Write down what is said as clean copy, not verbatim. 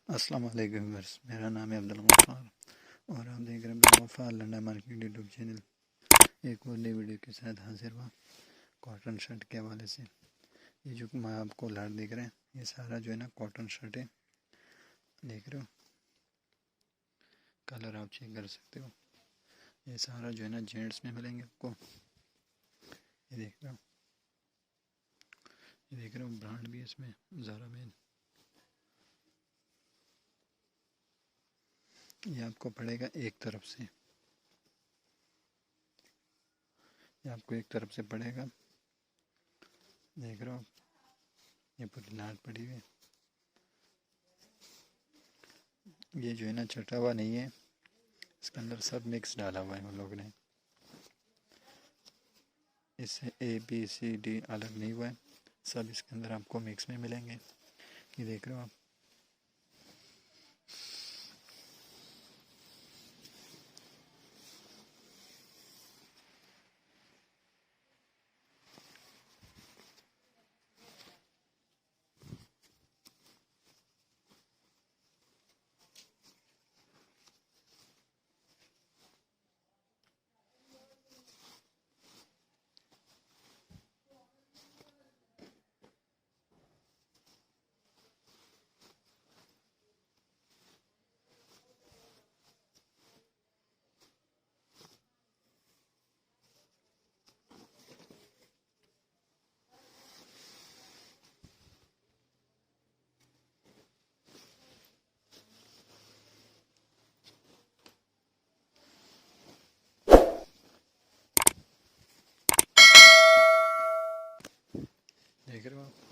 अस्सलाम वालेकुम व्यूअर्स, मेरा नाम है अब्दुल गफ्फार और आप देख रहे हैं Abdul Gaffar London market YouTube channel. एक और नई वीडियो के साथ हाजिर हुआ कॉटन शर्ट के हवाले से। ये जो मैं आपको लाट देख रहे हैं, ये सारा जो है ना कॉटन शर्ट है। देख रहे हो, कलर आप चेक कर सकते हो। ये सारा जो है ना जेंट्स में मिलेंगे आपको। ये देख रहे हो, ये देख रहे हो, ब्रांड भी इसमें ज़ारा में। ये आपको पड़ेगा एक तरफ से, ये आपको एक तरफ से पड़ेगा। देख रहे हो, ये पूरी लाट पड़ी हुई है। ये जो है ना चटा हुआ नहीं है, इसके अंदर सब मिक्स डाला हुआ है उन लोगों ने। इससे ABCD अलग नहीं हुआ है, सब इसके अंदर आपको मिक्स में मिलेंगे। ये देख रहे हो आप। देख रहे हो आप।